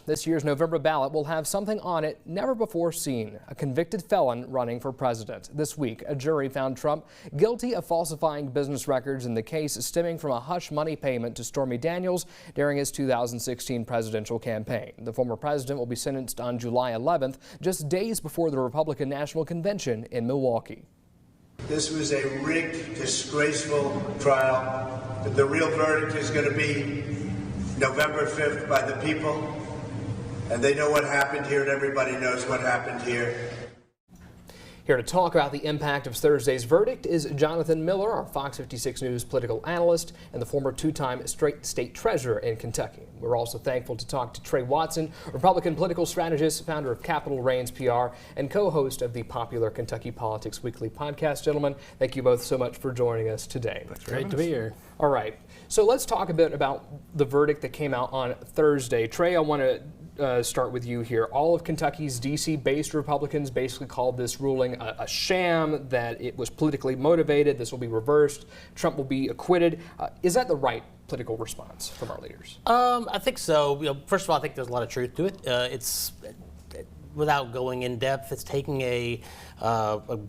This year's November ballot will have something on it never before seen: a convicted felon running for president. This week, a jury found Trump guilty of falsifying business records in the case stemming from a hush money payment to Stormy Daniels during his 2016 presidential campaign. The former president will be sentenced on July 11th, just days before the Republican National Convention in Milwaukee. This was a rigged, disgraceful trial. The real verdict is going to be November 5th by the people. And they know what happened here, and everybody knows what happened here. Here to talk about the impact of Thursday's verdict is Jonathan Miller, our Fox 56 News political analyst and the former two-time state treasurer in Kentucky. We're also thankful to talk to Trey Watson, Republican political strategist, founder of Capital Reigns PR, and co-host of the popular Kentucky Politics Weekly podcast. Gentlemen, thank you both so much for joining us today. It's great to be here. All right, so let's talk a bit about the verdict that came out on Thursday. Trey, I want to start with you here. All of Kentucky's D.C.-based Republicans basically called this ruling a sham, that it was politically motivated. This will be reversed. Trump will be acquitted. Is that the right political response from our leaders? I think so. First of all, I think there's a lot of truth to it. It's without going in depth, it's taking a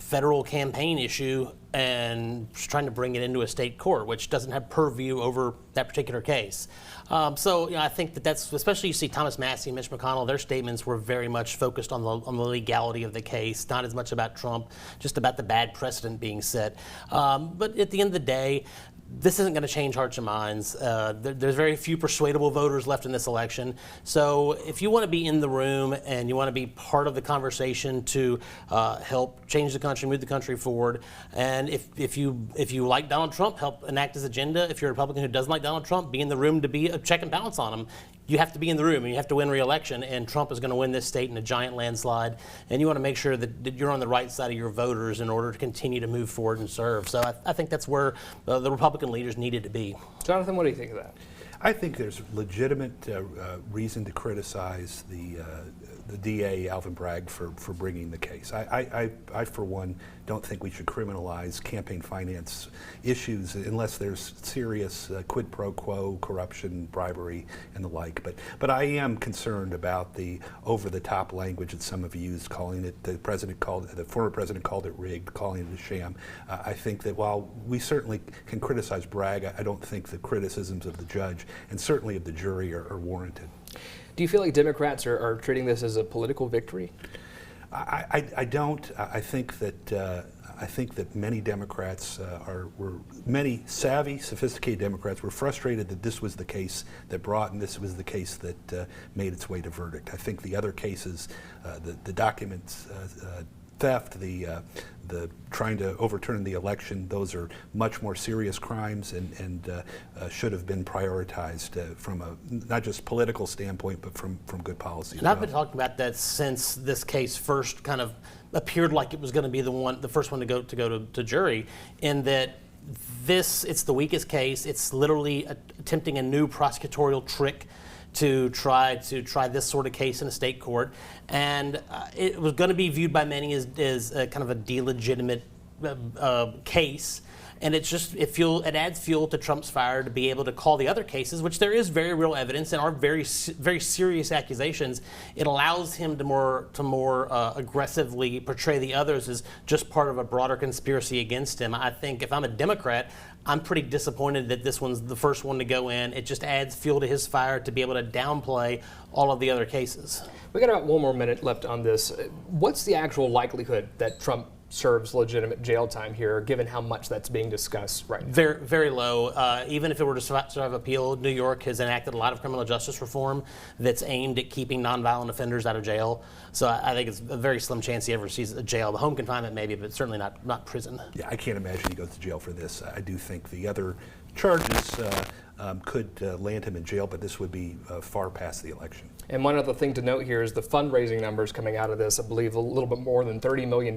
federal campaign issue and trying to bring it into a state court, which doesn't have purview over that particular case. So I think that's, especially you see Thomas Massie and Mitch McConnell, their statements were very much focused on the legality of the case, not as much about Trump, just about the bad precedent being set. But at the end of the day, this isn't going to change hearts and minds. There's very few persuadable voters left in this election. So if you want to be in the room and you want to be part of the conversation to help change the country, move the country forward, and if you like Donald Trump, help enact his agenda. If you're a Republican who doesn't like Donald Trump, be in the room to be a check and balance on him. You have to be in the room and you have to win re-election, and Trump is going to win this state in a giant landslide, and you want to make sure that you're on the right side of your voters in order to continue to move forward and serve. So I think that's where the Republican leaders needed to be. Jonathan, what do you think of that? I think there's legitimate reason to criticize the DA, Alvin Bragg, for bringing the case. I, for one, don't think we should criminalize campaign finance issues unless there's serious quid pro quo, corruption, bribery, and the like. But I am concerned about the over-the-top language that some have used, calling it, the former president called it rigged, calling it a sham. I think that while we certainly can criticize Bragg, I don't think the criticisms of the judge and certainly of the jury are warranted. Do you feel like Democrats are treating this as a political victory? I don't. I think that many Democrats many savvy, sophisticated Democrats were frustrated that this was the case that brought, and this was the case that made its way to verdict. I think the other cases, the documents theft, the trying to overturn the election, those are much more serious crimes and should have been prioritized from a not just political standpoint, but from good policy. And I've been talking about that since this case first kind of appeared like it was going to be the first one to go to jury, in that it's the weakest case. It's literally attempting a new prosecutorial trick to try this sort of case in a state court, and it was going to be viewed by many as kind of a delegitimate case, and it adds fuel to Trump's fire to be able to call the other cases, which there is very real evidence and are very serious accusations. It allows him to more aggressively portray the others as just part of a broader conspiracy against him. I think if I'm a Democrat, I'm pretty disappointed that this one's the first one to go in. It just adds fuel to his fire to be able to downplay all of the other cases. We got about one more minute left on this. What's the actual likelihood that Trump serves legitimate jail time here, given how much that's being discussed right now? Very, very low. Even if it were to survive appeal, New York has enacted a lot of criminal justice reform that's aimed at keeping nonviolent offenders out of jail. So I think it's a very slim chance he ever sees a jail. The home confinement maybe, but certainly not prison. Yeah, I can't imagine he goes to jail for this. I do think the other charges could land him in jail, but this would be far past the election. And one other thing to note here is the fundraising numbers coming out of this. I believe a little bit more than $30 million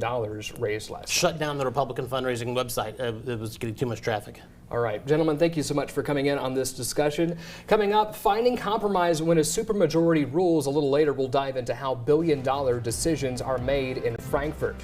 raised last year. Shut down the Republican fundraising website. It was getting too much traffic. All right, gentlemen, thank you so much for coming in on this discussion. Coming up, finding compromise when a supermajority rules. A little later, we'll dive into how billion-dollar decisions are made in Frankfurt.